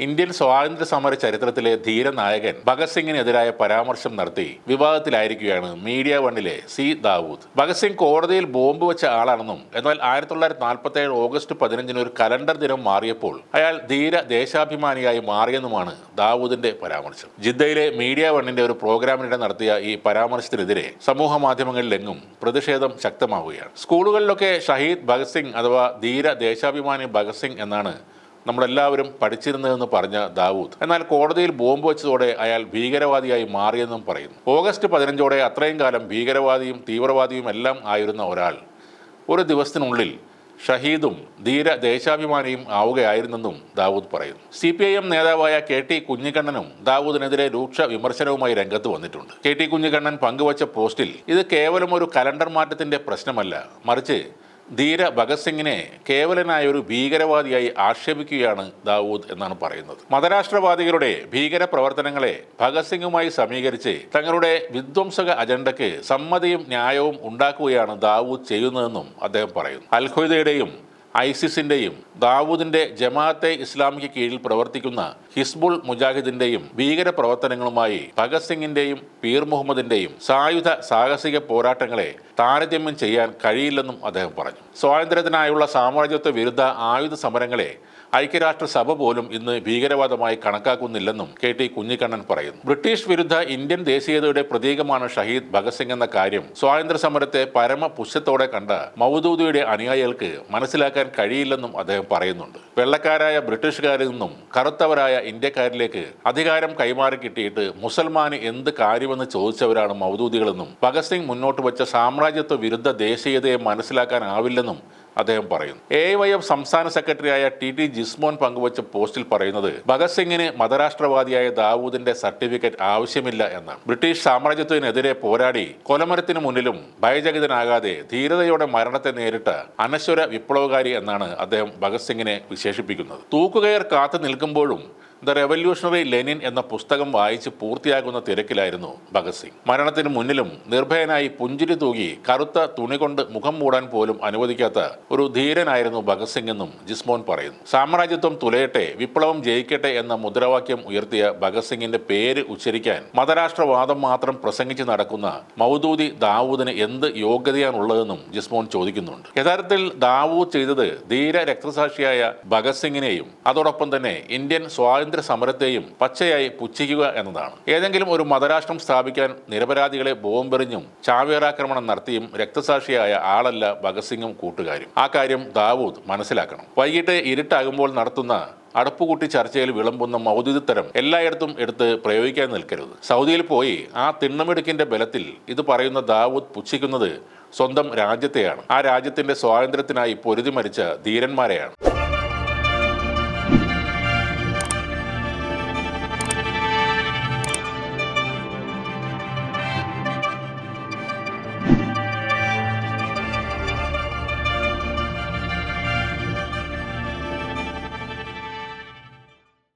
Indian സ്വാതന്ത്ര്യ സമര ചരിത്രത്തിലെ ധീരനായകൻ ഭഗത് സിംഗിനെതിരായ പരാമർശം നടത്തി വിവാദത്തിലായിരിക്കുകയാണ് മീഡിയ വണ്ണിലെ സി ദാവൂദ്. ഭഗത് സിംഗ് കോടതിയിൽ ബോംബ് വെച്ച ആളാണെന്നും എന്നാൽ 1947 ഓഗസ്റ്റ് 15 ഒരു കലണ്ടർ ദിനം മാറിയപ്പോൾ അയാൾ ധീര ദേശാഭിമാനിയായി മാറിയെന്നുമാണ് ദാവൂദിന്റെ പരാമർശം. ജിദ്ദയിലെ മീഡിയ വണ്ണിന്റെ ഒരു പ്രോഗ്രാമിനിടെ നടത്തിയ ഈ പരാമർശത്തിനെതിരെ സമൂഹ മാധ്യമങ്ങളിലെങ്ങും പ്രതിഷേധം ശക്തമാവുകയാണ്. സ്കൂളുകളിലൊക്കെ ഷഹീദ് ഭഗത് സിംഗ് അഥവാ ധീര ദേശാഭിമാനി ഭഗത് സിംഗ് എന്നാണ് നമ്മളെല്ലാവരും പഠിച്ചിരുന്നതെന്ന് പറഞ്ഞ ദാവൂദ് എന്നാൽ കോടതിയിൽ ബോംബ് വെച്ചതോടെ അയാൾ ഭീകരവാദിയായി മാറിയെന്നും പറയുന്നു. ഓഗസ്റ്റ് 15 അത്രയും കാലം ഭീകരവാദിയും തീവ്രവാദിയും എല്ലാം ആയിരുന്ന ഒരാൾ ഒരു ദിവസത്തിനുള്ളിൽ ഷഹീദും ധീര ദേശാഭിമാനിയും ആവുകയായിരുന്നെന്നും ദാവൂദ് പറയുന്നു. CPIM നേതാവായ KT കുഞ്ഞിക്കണ്ണനും ദാവൂദിനെതിരെ രൂക്ഷ വിമർശനവുമായി രംഗത്ത് വന്നിട്ടുണ്ട്. KT കുഞ്ഞിക്കണ്ണൻ പങ്കുവച്ച പോസ്റ്റിൽ ഇത് കേവലം ഒരു കലണ്ടർ മാറ്റത്തിന്റെ പ്രശ്നമല്ല, മറിച്ച് ധീര ഭഗത് സിംഗിനെ കേവലനായ ഒരു ഭീകരവാദിയായി ആക്ഷേപിക്കുകയാണ് ദാവൂദ് എന്നാണ് പറയുന്നത്. മതരാഷ്ട്രവാദികളുടെ ഭീകര പ്രവർത്തനങ്ങളെ ഭഗത് സിംഗുമായി സമീകരിച്ച് തങ്ങളുടെ വിധ്വംസക അജണ്ടയ്ക്ക് സമ്മതിയും ന്യായവും ഉണ്ടാക്കുകയാണ് ദാവൂദ് ചെയ്യുന്നതെന്നും അദ്ദേഹം പറയുന്നു. അൽ ഖ്വയ്ദയുടെയും ISISന്റെയും ദാവൂദിന്റെ ജമാഅത്തെ ഇസ്ലാമിക്ക് കീഴിൽ പ്രവർത്തിക്കുന്ന ഹിസ്ബുൾ മുജാഹിദിന്റെയും ഭീകര പ്രവർത്തനങ്ങളുമായി ഭഗത് സിംഗിന്റെയും പീർ മുഹമ്മദിന്റെയും സായുധ സാഹസിക പോരാട്ടങ്ങളെ താരതമ്യം ചെയ്യാൻ കഴിയില്ലെന്നും അദ്ദേഹം പറഞ്ഞു. സ്വാതന്ത്ര്യത്തിനായുള്ള സാമ്രാജ്യത്വ വിരുദ്ധ ആയുധ സമരങ്ങളെ ഐക്യരാഷ്ട്രസഭ പോലും ഇന്ന് ഭീകരവാദമായി കണക്കാക്കുന്നില്ലെന്നും KT കുഞ്ഞിക്കണ്ണൻ പറയുന്നു. ബ്രിട്ടീഷ് വിരുദ്ധ ഇന്ത്യൻ ദേശീയതയുടെ പ്രതീകമാണ് ഷഹീദ് ഭഗത് സിംഗ് എന്ന കാര്യം സ്വാതന്ത്ര്യ സമരത്തെ പരമപുച്ഛത്തോടെ കണ്ട മൗദൂദിയുടെ അനുയായികൾക്ക് മനസ്സിലാക്കാൻ കഴിയില്ലെന്നും അദ്ദേഹം പറയുന്നുണ്ട്. വെള്ളക്കാരായ ബ്രിട്ടീഷുകാരിൽ നിന്നും കറുത്തവരായ ഇന്ത്യക്കാരിലേക്ക് അധികാരം കൈമാറി കിട്ടിയിട്ട് മുസൽമാന് എന്ത് കാര്യമെന്ന് ചോദിച്ചവരാണ് മൗദൂദികളെന്നും ഭഗത് സിംഗ് മുന്നോട്ട് വെച്ച സാമ്രാജ്യത്വ വിരുദ്ധ ദേശീയതയെ മനസ്സിലാക്കാനാവില്ലെന്നും അദ്ദേഹം പറയുന്നു. AIYF സംസ്ഥാന സെക്രട്ടറിയായ TT ജിസ്മോൻ പങ്കുവച്ച പോസ്റ്റിൽ പറയുന്നത് ഭഗത് സിംഗിന് മതരാഷ്ട്രവാദിയായ ദാവൂദിന്റെ സർട്ടിഫിക്കറ്റ് ആവശ്യമില്ല എന്നാണ്. ബ്രിട്ടീഷ് സാമ്രാജ്യത്വത്തിനെതിരെ പോരാടി കൊലമരത്തിന് മുന്നിലും ഭയചകിതനാകാതെ ധീരതയോടെ മരണത്തെ നേരിട്ട അനശ്വര വിപ്ലവകാരി എന്നാണ് അദ്ദേഹം ഭഗത് സിംഗിനെ വിശേഷിപ്പിക്കുന്നത്. തൂക്കുകയർ കാത്തു നിൽക്കുമ്പോഴും ദ റെവല്യൂഷണറി ലെനിൻ എന്ന പുസ്തകം വായിച്ച് പൂർത്തിയാക്കുന്ന തിരക്കിലായിരുന്നു ഭഗത് സിംഗ്. മരണത്തിന് മുന്നിലും നിർഭയനായി പുഞ്ചിരി തൂകി കറുത്ത തുണി കൊണ്ട് മുഖം മൂടാൻ പോലും അനുവദിക്കാത്ത ഒരു ധീരനായിരുന്നു ഭഗത് സിംഗ് എന്നും ജിസ്മോൻ പറയുന്നു. സാമ്രാജ്യത്വം തുലയട്ടെ, വിപ്ലവം ജയിക്കട്ടെ എന്ന മുദ്രാവാക്യം ഉയർത്തിയ ഭഗത് സിംഗിന്റെ പേര് ഉച്ചരിക്കാൻ മതരാഷ്ട്രവാദം മാത്രം പ്രസംഗിച്ച് നടക്കുന്ന മൗദൂദി ദാവൂദിന് എന്ത് യോഗ്യതയാണുള്ളതെന്നും ജിസ്മോൻ ചോദിക്കുന്നുണ്ട്. യഥാർത്ഥത്തിൽ ദാവൂദ് ചെയ്തത് ധീര രക്തസാക്ഷിയായ ഭഗത് സിംഗിനെയും അതോടൊപ്പം തന്നെ ഇന്ത്യൻ സ്വാതന്ത്ര്യ സമരത്തെയും പച്ചയായി പുച്ഛിക്കുക എന്നതാണ്. ഏതെങ്കിലും ഒരു മതരാഷ്ട്രം സ്ഥാപിക്കാൻ നിരപരാധികളെ ബോംബെറിഞ്ഞും ചാവേറാക്രമണം നടത്തിയും രക്തസാക്ഷിയായ ആളല്ല ഭഗത് സിംഗും കൂട്ടുകാരും. ആ കാര്യം ദാവൂദ് മനസ്സിലാക്കണം. വൈകിട്ട് ഇരുട്ടാകുമ്പോൾ നടത്തുന്ന അടുപ്പുകൂട്ടി ചർച്ചയിൽ വിളമ്പുന്ന മൗദൂദിത്തരം എല്ലായിടത്തും എടുത്ത് പ്രയോഗിക്കാൻ നിൽക്കരുത്. സൗദിയിൽ പോയി ആ തിണ്ണമിടുക്കിന്റെ ബലത്തിൽ ഇത് പറയുന്ന ദാവൂദ് പുച്ഛിക്കുന്നത് സ്വന്തം രാജ്യത്തെയാണ്. ആ രാജ്യത്തിന്റെ സ്വാതന്ത്ര്യത്തിനായി പൊരുതി മരിച്ച ധീരന്മാരെയാണ്.